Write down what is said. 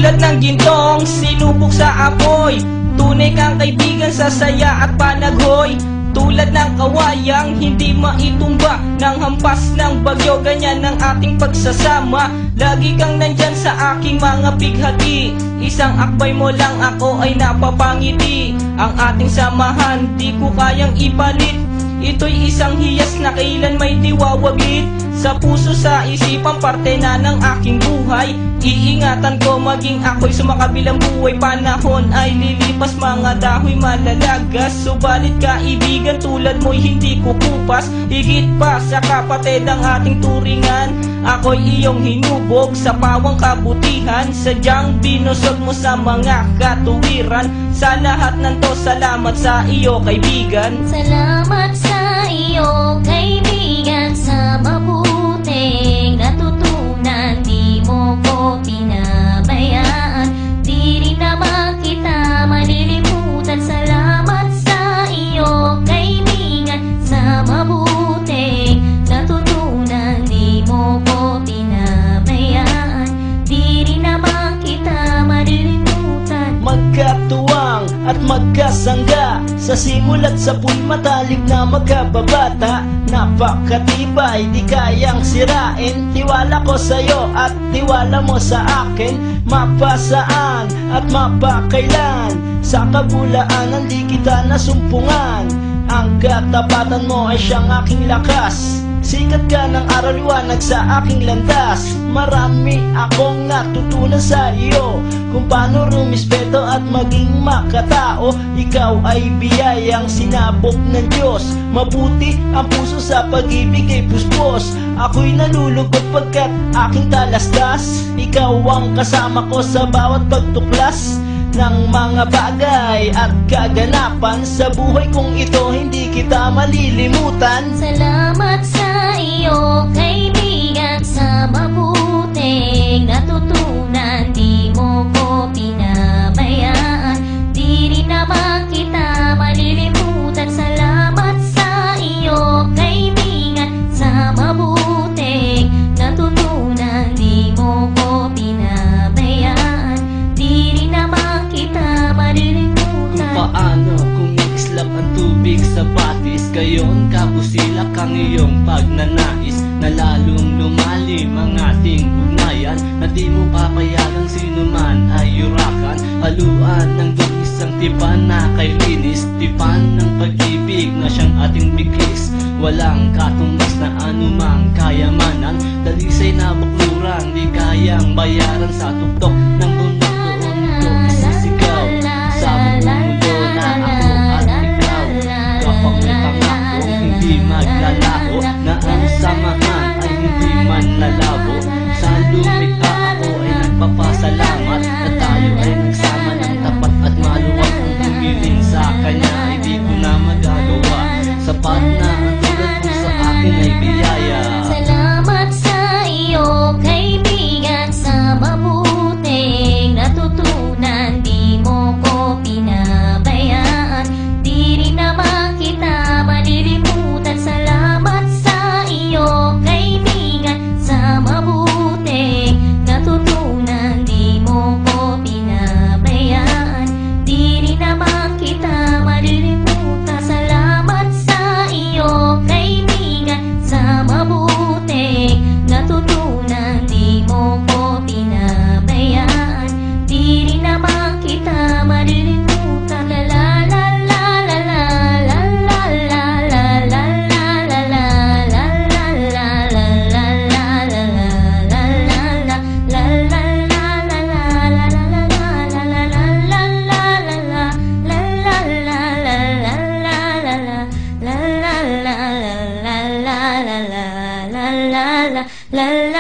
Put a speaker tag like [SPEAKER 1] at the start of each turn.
[SPEAKER 1] Tulad ng gintong sinubok sa apoy, tunay kang kaibigan sa saya at panaghoy. Tulad ng kawayang hindi maitumba ng hampas ng bagyo, ganyan ang ating pagsasama. Lagi kang nandyan sa aking mga bighati, isang akbay mo lang ako ay napapangiti. Ang ating samahan di ko kayang ipalit, ito'y isang hiyas na kailan may diwawaglit. Sa puso, sa isipan, parte na ng aking buhay. Iingatan ko maging ako'y sumakabilang buhay. Panahon ay lilipas, mga dahoy malalagas. Subalit kaibigan tulad mo'y hindi kukupas. Higit pa sa kapatid ang ating turingan, ako'y iyong hinubog sa pawang kabutihan. Sadyang binusog mo sa mga katuwiran. Sa lahat ng to, salamat sa iyo kaibigan.
[SPEAKER 2] Salamat sa iyo kaibigan, sa mabuting natutunan. Di mo ko pinabayaan, di rin naman kita malilimutan. Salamat sa iyo kaibigan, sa mabuting natutunan. Di mo ko pinabayaan, di rin naman kita malilimutan.
[SPEAKER 3] Magkatuwang at magkasangga, sa simulat sa po'y matalik na magkababata. Napakatibay, di kayang sirain. Tiwala ko sa'yo at tiwala mo sa akin. Mapasaan at mapakailan, sa kabulaanan di kita nasumpungan. Ang katapatan mo ay siyang aking lakas. Sikat ka ng araw, liwanag sa aking landas. Marami akong natutunan sa iyo, kung paano rumispeto at maging makatao. Ikaw ay biyayang sinabok ng Diyos. Mabuti ang puso sa pag-ibig ay puspos. Ako'y nalulugod pagkat aking talastas. Ikaw ang kasama ko sa bawat pagtuklas ng mga bagay at kaganapan. Sa buhay kong ito hindi kita malilimutan.
[SPEAKER 2] Salamat sa iyo kaibigan, sa mabuting natutunan. Di mo ko pinabayaan, di rin naman kita malilimutan. Salamat sa iyo kaibigan, sa mabuting natutunan. Di mo ko pinabayaan, di rin naman kita malilimutan.
[SPEAKER 4] Kung paano kumikislap ang tubig sa batis, gayon kabusilak ang iyong pagnanais, na lalong lumalim ang ating ugnayan, na di mo papayagang sino man ay yurakan. Haluan ng dungis ang tipan na kay linis, tipan ng pag-ibig na siyang ating biglis. Walang katumbas na anumang kayamanan, dalisay na bakluran di kayang bayaran. Sa tuktok ng bundok doon ko isisigaw, sa mundo na ako at ikaw. Kapag may pangako hindi maglalaho, na ang samahan ay hindi man lalabo. Sa lumikha ako ay nagpapasalamat, na tayo ay nagsama ng tapat at maluwag. Ang humiling sa kanya ay di ko na magagawa, sapat na ang tulad mo sa akin ay biyaya.
[SPEAKER 2] Salamat sa iyo kaibigan, sa mabuting natutunan. Di mo ko pinabayaan, di rin naman kita malilimutan. Salamat sa iyo kaibigan, sa mabuting natutunan. Di mo ko pinabayaan, di rin naman kita malilimutan. Salamat sa iyo kaibigan, sa mabuting natutunan. Di mo ko pinabayaan, di rin naman kita malilimutan. La la la la la la la la la la la la la la la